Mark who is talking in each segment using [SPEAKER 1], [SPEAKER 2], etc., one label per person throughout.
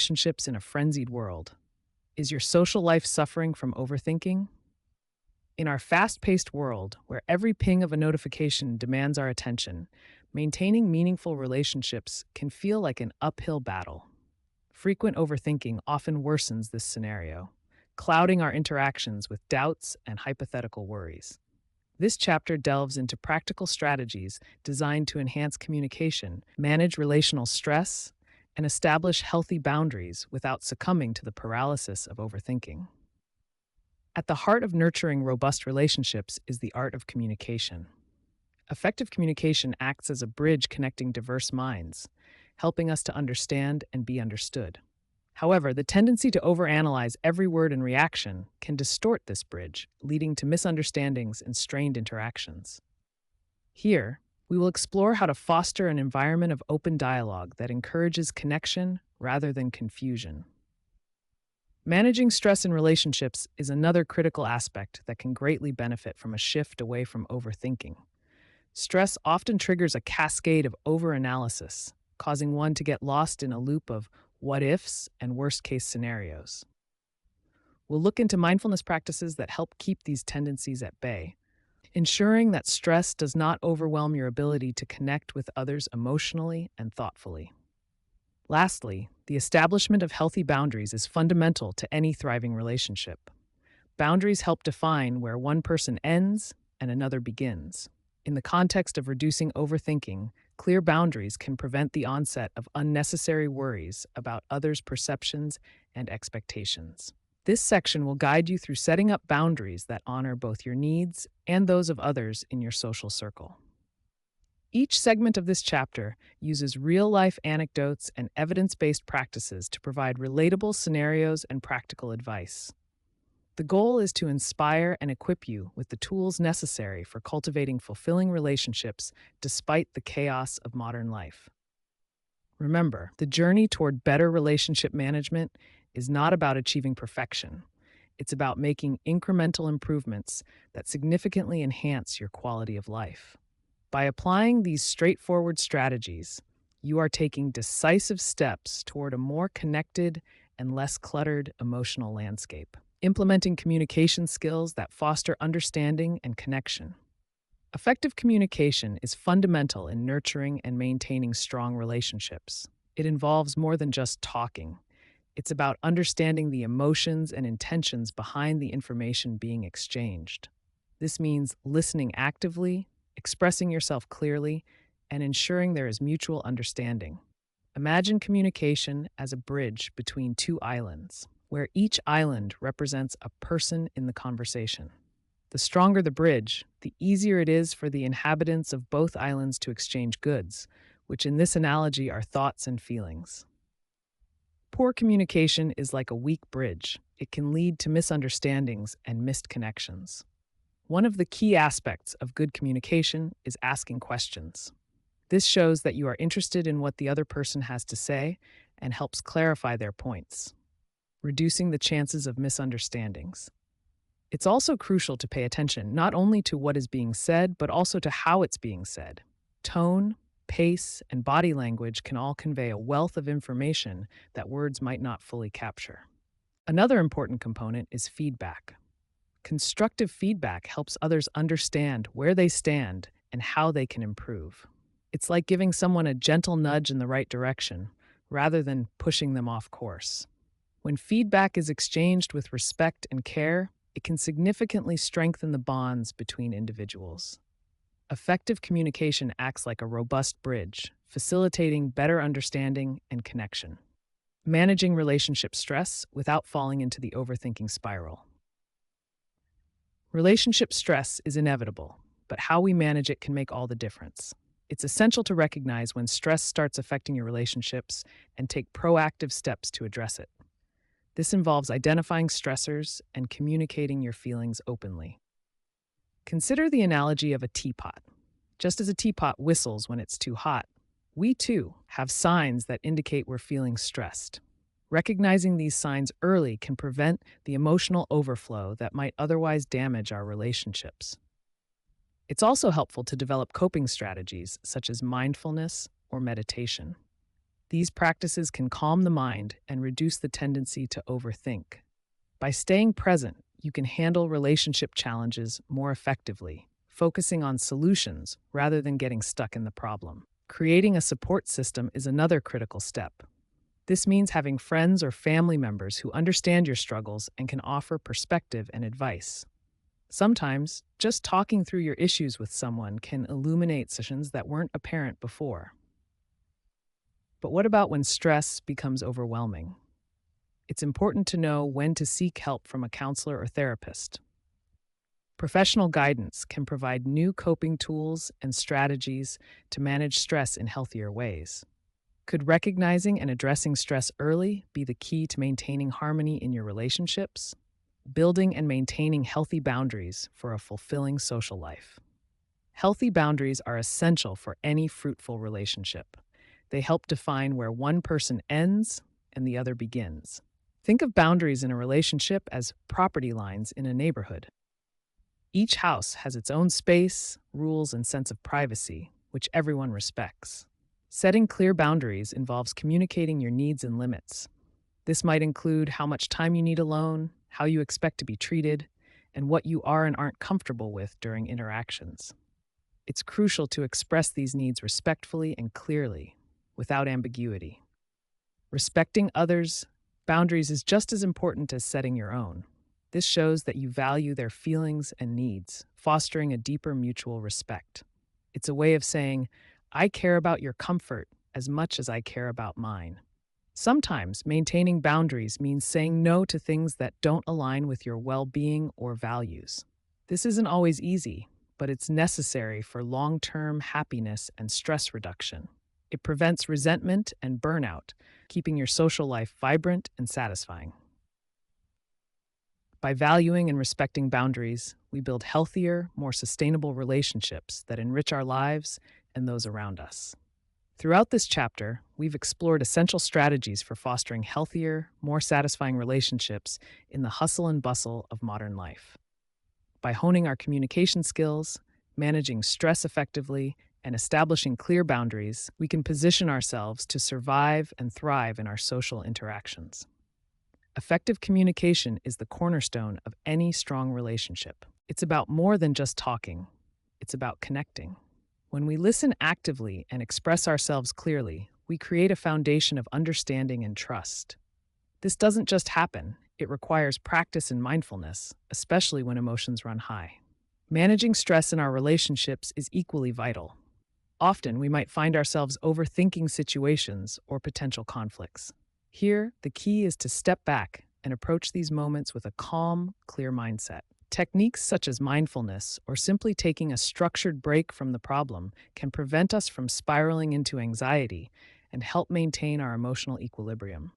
[SPEAKER 1] Relationships in a frenzied world. Is your social life suffering from overthinking? In our fast paced world, where every ping of a notification demands our attention, maintaining meaningful relationships can feel like an uphill battle. Frequent overthinking often worsens this scenario, clouding our interactions with doubts and hypothetical worries. This chapter delves into practical strategies designed to enhance communication, manage relational stress, and establish healthy boundaries without succumbing to the paralysis of overthinking. At the heart of nurturing robust relationships is the art of communication. Effective communication acts as a bridge connecting diverse minds, helping us to understand and be understood. However, the tendency to overanalyze every word and reaction can distort this bridge, leading to misunderstandings and strained interactions. Here, we will explore how to foster an environment of open dialogue that encourages connection rather than confusion. Managing stress in relationships is another critical aspect that can greatly benefit from a shift away from overthinking. Stress often triggers a cascade of overanalysis, causing one to get lost in a loop of what ifs and worst case scenarios. We'll look into mindfulness practices that help keep these tendencies at bay, ensuring that stress does not overwhelm your ability to connect with others emotionally and thoughtfully. Lastly, the establishment of healthy boundaries is fundamental to any thriving relationship. Boundaries help define where one person ends and another begins. In the context of reducing overthinking, clear boundaries can prevent the onset of unnecessary worries about others' perceptions and expectations. This section will guide you through setting up boundaries that honor both your needs and those of others in your social circle. Each segment of this chapter uses real-life anecdotes and evidence-based practices to provide relatable scenarios and practical advice. The goal is to inspire and equip you with the tools necessary for cultivating fulfilling relationships despite the chaos of modern life. Remember, the journey toward better relationship management is not about achieving perfection. It's about making incremental improvements that significantly enhance your quality of life. By applying these straightforward strategies, you are taking decisive steps toward a more connected and less cluttered emotional landscape, implementing communication skills that foster understanding and connection. Effective communication is fundamental in nurturing and maintaining strong relationships. It involves more than just talking. It's about understanding the emotions and intentions behind the information being exchanged. This means listening actively, expressing yourself clearly, and ensuring there is mutual understanding. Imagine communication as a bridge between two islands, where each island represents a person in the conversation. The stronger the bridge, the easier it is for the inhabitants of both islands to exchange goods, which in this analogy are thoughts and feelings. Poor communication is like a weak bridge. It can lead to misunderstandings and missed connections. One of the key aspects of good communication is asking questions. This shows that you are interested in what the other person has to say and helps clarify their points, reducing the chances of misunderstandings. It's also crucial to pay attention not only to what is being said, but also to how it's being said. Tone, pace, and body language can all convey a wealth of information that words might not fully capture. Another important component is feedback. Constructive feedback helps others understand where they stand and how they can improve. It's like giving someone a gentle nudge in the right direction, rather than pushing them off course. When feedback is exchanged with respect and care, it can significantly strengthen the bonds between individuals. Effective communication acts like a robust bridge, facilitating better understanding and connection. Managing relationship stress without falling into the overthinking spiral. Relationship stress is inevitable, but how we manage it can make all the difference. It's essential to recognize when stress starts affecting your relationships and take proactive steps to address it. This involves identifying stressors and communicating your feelings openly. Consider the analogy of a teapot. Just as a teapot whistles when it's too hot, we too have signs that indicate we're feeling stressed. Recognizing these signs early can prevent the emotional overflow that might otherwise damage our relationships. It's also helpful to develop coping strategies such as mindfulness or meditation. These practices can calm the mind and reduce the tendency to overthink. By staying present, you can handle relationship challenges more effectively, focusing on solutions rather than getting stuck in the problem. Creating a support system is another critical step. This means having friends or family members who understand your struggles and can offer perspective and advice. Sometimes, just talking through your issues with someone can illuminate solutions that weren't apparent before. But what about when stress becomes overwhelming? It's important to know when to seek help from a counselor or therapist. Professional guidance can provide new coping tools and strategies to manage stress in healthier ways. Could recognizing and addressing stress early be the key to maintaining harmony in your relationships? Building and maintaining healthy boundaries for a fulfilling social life. Healthy boundaries are essential for any fruitful relationship. They help define where one person ends and the other begins. Think of boundaries in a relationship as property lines in a neighborhood. Each house has its own space, rules, and sense of privacy, which everyone respects. Setting clear boundaries involves communicating your needs and limits. This might include how much time you need alone, how you expect to be treated, and what you are and aren't comfortable with during interactions. It's crucial to express these needs respectfully and clearly, without ambiguity. Respecting others' boundaries is just as important as setting your own. This shows that you value their feelings and needs, fostering a deeper mutual respect. It's a way of saying, I care about your comfort as much as I care about mine. Sometimes maintaining boundaries means saying no to things that don't align with your well-being or values. This isn't always easy, but it's necessary for long-term happiness and stress reduction. It prevents resentment and burnout, keeping your social life vibrant and satisfying. By valuing and respecting boundaries, we build healthier, more sustainable relationships that enrich our lives and those around us. Throughout this chapter, we've explored essential strategies for fostering healthier, more satisfying relationships in the hustle and bustle of modern life. By honing our communication skills, managing stress effectively, and establishing clear boundaries, we can position ourselves to survive and thrive in our social interactions. Effective communication is the cornerstone of any strong relationship. It's about more than just talking. It's about connecting. When we listen actively and express ourselves clearly, we create a foundation of understanding and trust. This doesn't just happen. It requires practice and mindfulness, especially when emotions run high. Managing stress in our relationships is equally vital. Often, we might find ourselves overthinking situations or potential conflicts. Here, the key is to step back and approach these moments with a calm, clear mindset. Techniques such as mindfulness or simply taking a structured break from the problem can prevent us from spiraling into anxiety and help maintain our emotional equilibrium.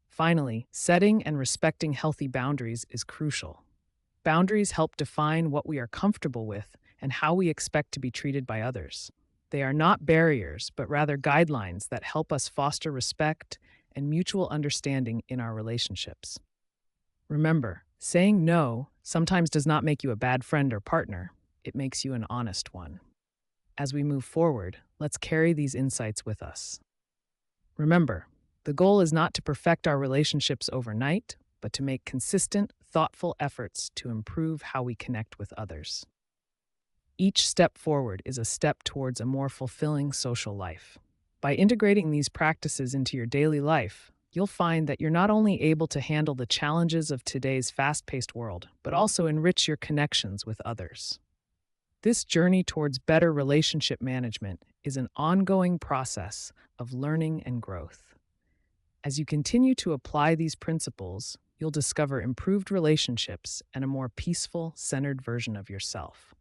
[SPEAKER 1] Finally, setting and respecting healthy boundaries is crucial. Boundaries help define what we are comfortable with and how we expect to be treated by others. They are not barriers, but rather guidelines that help us foster respect and mutual understanding in our relationships. Remember, saying no sometimes does not make you a bad friend or partner. It makes you an honest one. As we move forward, let's carry these insights with us. Remember, the goal is not to perfect our relationships overnight, but to make consistent, thoughtful efforts to improve how we connect with others. Each step forward is a step towards a more fulfilling social life. By integrating these practices into your daily life, you'll find that you're not only able to handle the challenges of today's fast-paced world, but also enrich your connections with others. This journey towards better relationship management is an ongoing process of learning and growth. As you continue to apply these principles, you'll discover improved relationships and a more peaceful, centered version of yourself.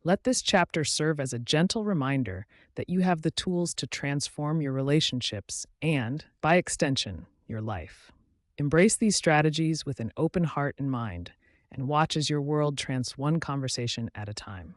[SPEAKER 1] Let this chapter serve as a gentle reminder that you have the tools to transform your relationships and, by extension, your life. Embrace these strategies with an open heart and mind, and watch as your world transforms one conversation at a time.